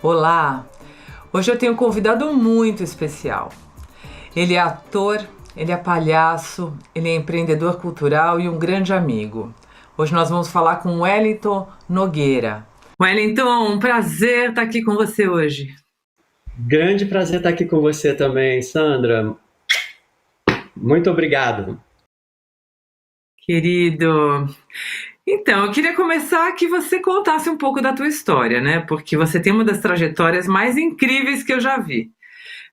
Olá! Hoje eu tenho um convidado muito especial. Ele é ator, ele é palhaço, ele é empreendedor cultural e um grande amigo. Hoje nós vamos falar com Wellington Nogueira. Wellington, um prazer estar aqui com você hoje. Grande prazer estar aqui com você também, Sandra. Muito obrigado. Querido, então, eu queria começar que você contasse um pouco da tua história, né? Porque você tem uma das trajetórias mais incríveis que eu já vi,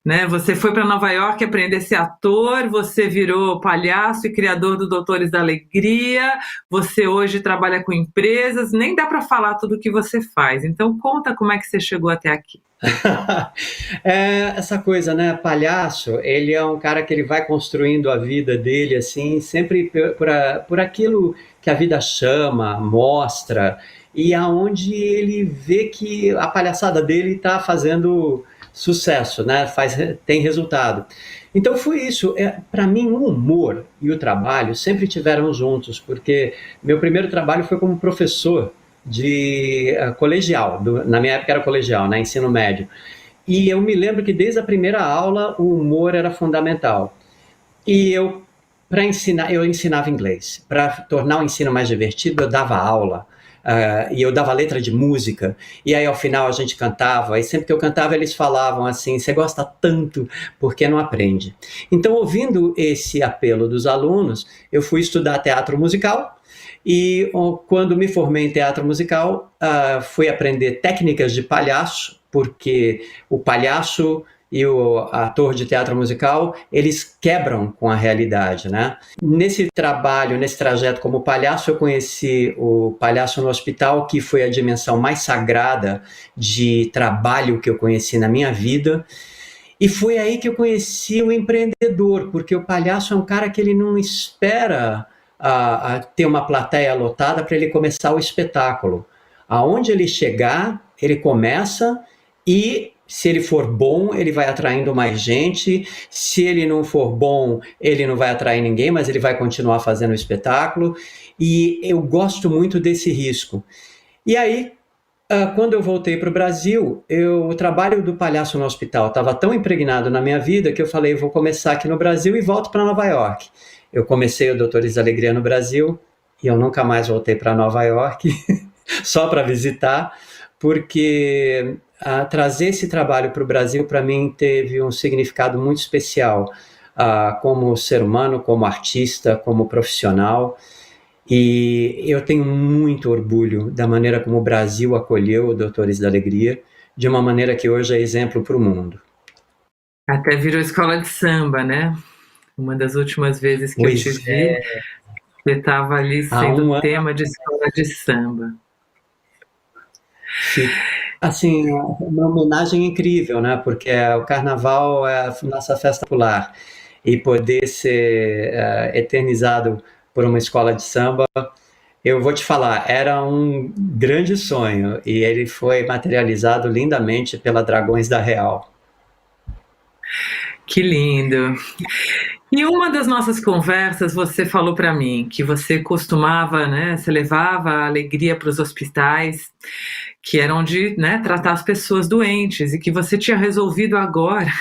né? Você foi para Nova York aprender a ser ator, você virou palhaço e criador do Doutores da Alegria, você hoje trabalha com empresas, nem dá para falar tudo o que você faz. Então, conta como é que você chegou até aqui. Essa coisa, né? Palhaço, ele é um cara que ele vai construindo a vida dele, assim, sempre por aquilo que a vida chama, mostra, e aonde ele vê que a palhaçada dele está fazendo sucesso, né? Tem resultado. Então foi isso. Para mim, o humor e o trabalho sempre tiveram juntos, porque meu primeiro trabalho foi como professor de colegial, na minha época era colegial, né, ensino médio. E eu me lembro que desde a primeira aula o humor era fundamental. E eu ensinava inglês. Para tornar o ensino mais divertido, eu dava aula. E eu dava letra de música, e aí ao final a gente cantava, e sempre que eu cantava eles falavam assim, você gosta tanto, porque não aprende? Então, ouvindo esse apelo dos alunos, eu fui estudar teatro musical, e quando me formei em teatro musical, fui aprender técnicas de palhaço, porque o palhaço e o ator de teatro musical, eles quebram com a realidade, né? Nesse trabalho, nesse trajeto como palhaço, eu conheci o Palhaço no Hospital, que foi a dimensão mais sagrada de trabalho que eu conheci na minha vida. E foi aí que eu conheci o empreendedor, porque o palhaço é um cara que ele não espera a ter uma plateia lotada para ele começar o espetáculo. Aonde ele chegar, ele começa e se ele for bom, ele vai atraindo mais gente. Se ele não for bom, ele não vai atrair ninguém, mas ele vai continuar fazendo o espetáculo. E eu gosto muito desse risco. E aí, quando eu voltei para o Brasil, o trabalho do Palhaço no Hospital estava tão impregnado na minha vida que eu falei, vou começar aqui no Brasil e volto para Nova York. Eu comecei o Doutores da Alegria no Brasil e eu nunca mais voltei para Nova York, só para visitar, porque trazer esse trabalho para o Brasil, para mim, teve um significado muito especial, como ser humano, como artista, como profissional. E eu tenho muito orgulho da maneira como o Brasil acolheu o Doutores da Alegria, de uma maneira que hoje é exemplo para o mundo. Até virou escola de samba, né? Uma das últimas vezes que eu te vi, você estava ali sendo tema de escola de samba. Assim, uma homenagem incrível, né? Porque o Carnaval é a nossa festa popular e poder ser eternizado por uma escola de samba, eu vou te falar, era um grande sonho e ele foi materializado lindamente pela Dragões da Real. Que lindo! Em uma das nossas conversas, você falou para mim que você costumava, né, você levava a alegria para os hospitais, que era onde, né, tratar as pessoas doentes, e que você tinha resolvido agora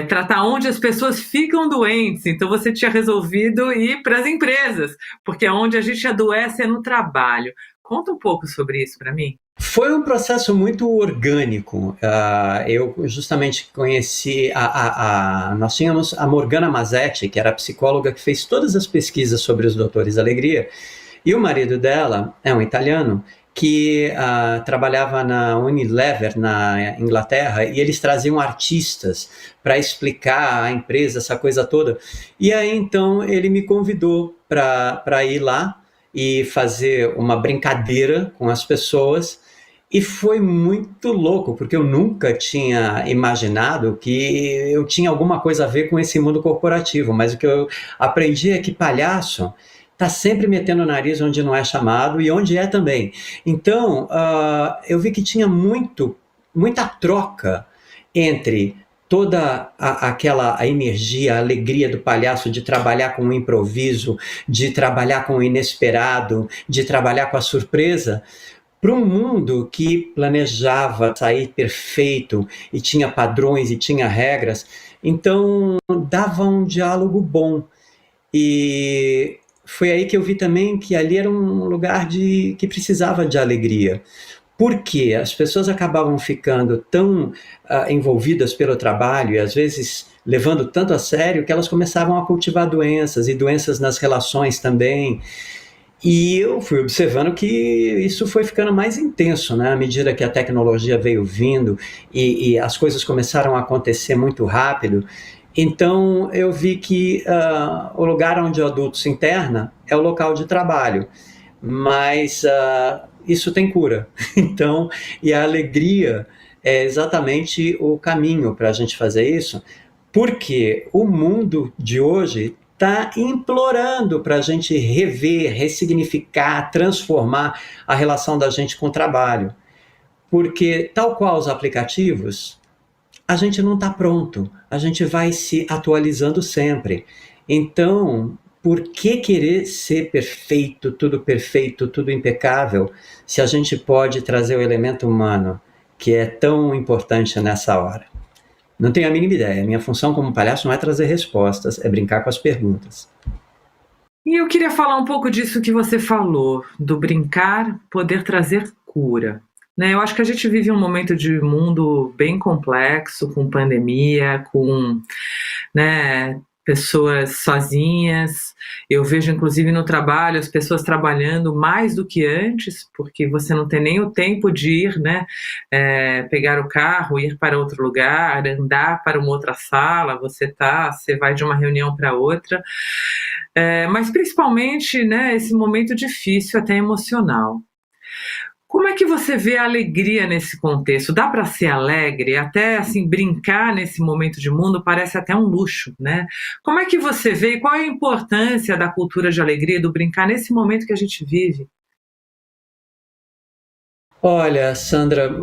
tratar onde as pessoas ficam doentes. Então você tinha resolvido ir para as empresas, porque onde a gente adoece é no trabalho. Conta um pouco sobre isso para mim. Foi um processo muito orgânico. Eu justamente conheci nós tínhamos a Morgana Mazetti, que era a psicóloga que fez todas as pesquisas sobre os Doutores da Alegria, e o marido dela é um italiano que trabalhava na Unilever, na Inglaterra, e eles traziam artistas para explicar a empresa, essa coisa toda. E aí, então, ele me convidou para ir lá e fazer uma brincadeira com as pessoas. E foi muito louco, porque eu nunca tinha imaginado que eu tinha alguma coisa a ver com esse mundo corporativo, mas o que eu aprendi é que palhaço está sempre metendo o nariz onde não é chamado e onde é também. Então, eu vi que tinha muita troca entre toda aquela energia, a alegria do palhaço de trabalhar com o improviso, de trabalhar com o inesperado, de trabalhar com a surpresa, para um mundo que planejava sair perfeito e tinha padrões e tinha regras. Então dava um diálogo bom. E foi aí que eu vi também que ali era um lugar que precisava de alegria. Porque as pessoas acabavam ficando tão envolvidas pelo trabalho e às vezes levando tanto a sério que elas começavam a cultivar doenças e doenças nas relações também. E eu fui observando que isso foi ficando mais intenso, né? À medida que a tecnologia veio vindo e as coisas começaram a acontecer muito rápido. Então eu vi que o lugar onde o adulto se interna é o local de trabalho, mas isso tem cura. Então, e a alegria é exatamente o caminho para a gente fazer isso, porque o mundo de hoje está implorando para a gente rever, ressignificar, transformar a relação da gente com o trabalho. Porque, tal qual os aplicativos, a gente não está pronto, a gente vai se atualizando sempre. Então, por que querer ser perfeito, tudo impecável, se a gente pode trazer o elemento humano, que é tão importante nessa hora? Não tenho a mínima ideia. Minha função como palhaço não é trazer respostas, é brincar com as perguntas. E eu queria falar um pouco disso que você falou, do brincar poder trazer cura. Né, eu acho que a gente vive um momento de mundo bem complexo, com pandemia, com, né, pessoas sozinhas. Eu vejo, inclusive, no trabalho, as pessoas trabalhando mais do que antes, porque você não tem nem o tempo de ir, né, pegar o carro, ir para outro lugar, andar para uma outra sala, você vai de uma reunião para outra. Mas, principalmente, né, esse momento difícil, até emocional. Como é que você vê a alegria nesse contexto? Dá para ser alegre? Até assim, brincar nesse momento de mundo parece até um luxo, né? Como é que você vê e qual é a importância da cultura de alegria, do brincar nesse momento que a gente vive? Olha, Sandra,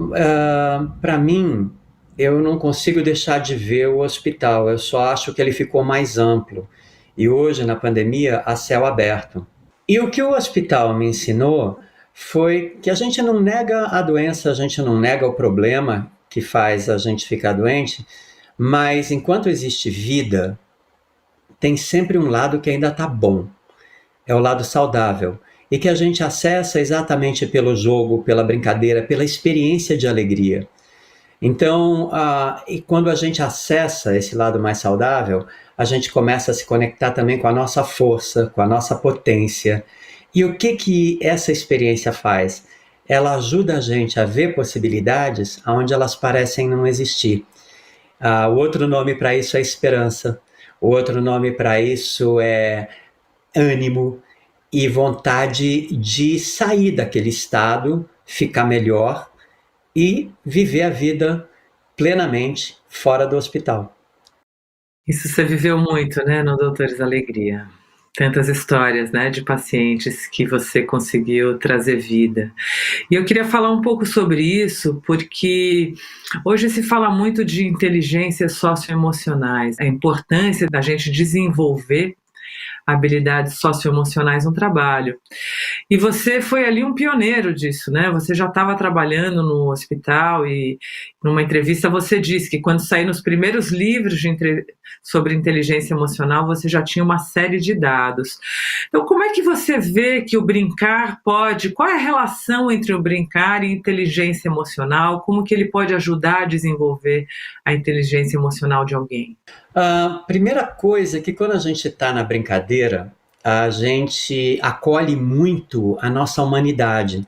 para mim, eu não consigo deixar de ver o hospital, eu só acho que ele ficou mais amplo. E hoje, na pandemia, a céu aberto. E o que o hospital me ensinou foi que a gente não nega a doença, a gente não nega o problema que faz a gente ficar doente, mas enquanto existe vida, tem sempre um lado que ainda está bom, é o lado saudável, e que a gente acessa exatamente pelo jogo, pela brincadeira, pela experiência de alegria. Então, e quando a gente acessa esse lado mais saudável, a gente começa a se conectar também com a nossa força, com a nossa potência. E o que essa experiência faz? Ela ajuda a gente a ver possibilidades onde elas parecem não existir. O outro nome para isso é esperança. O outro nome para isso é ânimo e vontade de sair daquele estado, ficar melhor e viver a vida plenamente fora do hospital. Isso você viveu muito, né, no Doutores Alegria. Tantas histórias, né, de pacientes que você conseguiu trazer vida. E eu queria falar um pouco sobre isso, porque hoje se fala muito de inteligências socioemocionais, a importância da gente desenvolver habilidades socioemocionais no trabalho. E você foi ali um pioneiro disso, né? Você já estava trabalhando no hospital e numa entrevista você disse que quando saíram os primeiros livros sobre inteligência emocional, você já tinha uma série de dados. Então, como é que você vê que o brincar pode... Qual é a relação entre o brincar e inteligência emocional? Como que ele pode ajudar a desenvolver a inteligência emocional de alguém? A primeira coisa é que quando a gente está na brincadeira, a gente acolhe muito a nossa humanidade.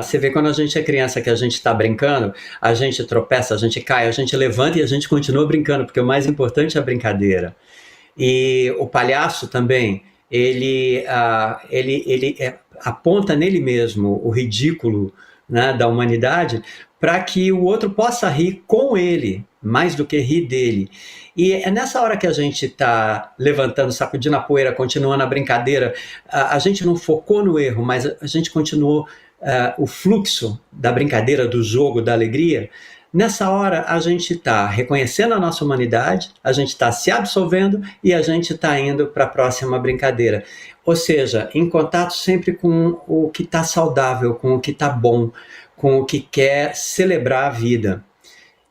Você vê quando a gente é criança que a gente está brincando, a gente tropeça, a gente cai, a gente levanta e a gente continua brincando, porque o mais importante é a brincadeira. E o palhaço também, ele aponta nele mesmo o ridículo, né, da humanidade, para que o outro possa rir com ele, mais do que rir dele. E é nessa hora que a gente está levantando, sacudindo a poeira, continuando a brincadeira, a gente não focou no erro, mas a gente continuou o fluxo da brincadeira, do jogo, da alegria, Nessa hora, a gente está reconhecendo a nossa humanidade, a gente está se absolvendo e a gente está indo para a próxima brincadeira. Ou seja, em contato sempre com o que está saudável, com o que está bom, com o que quer celebrar a vida.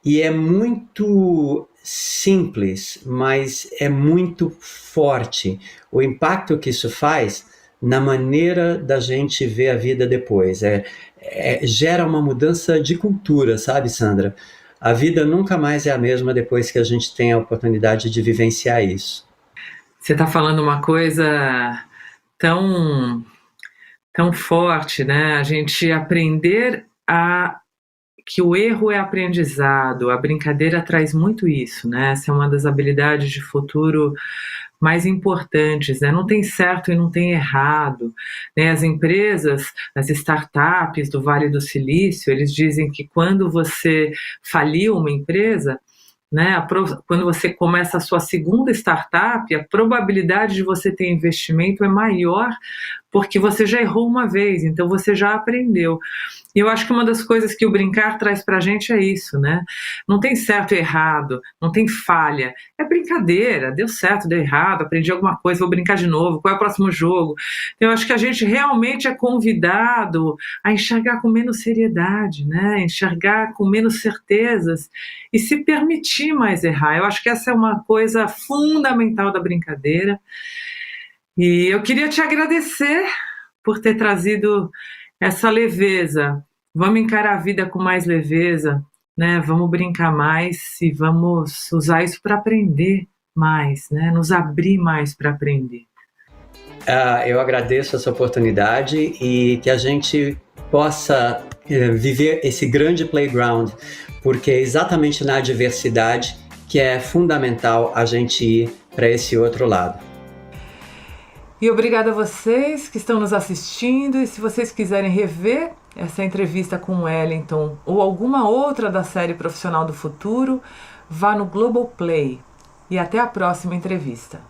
E é muito simples, mas é muito forte o impacto que isso faz na maneira da gente ver a vida depois. Gera uma mudança de cultura, sabe, Sandra? A vida nunca mais é a mesma depois que a gente tem a oportunidade de vivenciar isso. Você está falando uma coisa tão, tão forte, né? A gente aprender que o erro é aprendizado, a brincadeira traz muito isso, né? Essa é uma das habilidades de futuro mais importantes, né? Não tem certo e não tem errado, né? As empresas, as startups do Vale do Silício, eles dizem que quando você faliu uma empresa, né, quando você começa a sua segunda startup, a probabilidade de você ter investimento é maior porque você já errou uma vez, então você já aprendeu. E eu acho que uma das coisas que o brincar traz pra gente é isso, né? Não tem certo e errado, não tem falha. É brincadeira, deu certo, deu errado, aprendi alguma coisa, vou brincar de novo, qual é o próximo jogo? Então, eu acho que a gente realmente é convidado a enxergar com menos seriedade, né? Enxergar com menos certezas e se permitir mais errar. Eu acho que essa é uma coisa fundamental da brincadeira. E eu queria te agradecer por ter trazido essa leveza. Vamos encarar a vida com mais leveza, né? Vamos brincar mais e vamos usar isso para aprender mais, né? Nos abrir mais para aprender. Eu agradeço essa oportunidade e que a gente possa viver esse grande playground, porque é exatamente na adversidade que é fundamental a gente ir para esse outro lado. E obrigada a vocês que estão nos assistindo, e se vocês quiserem rever essa entrevista com o Wellington ou alguma outra da série Profissional do Futuro, vá no Globoplay. E até a próxima entrevista.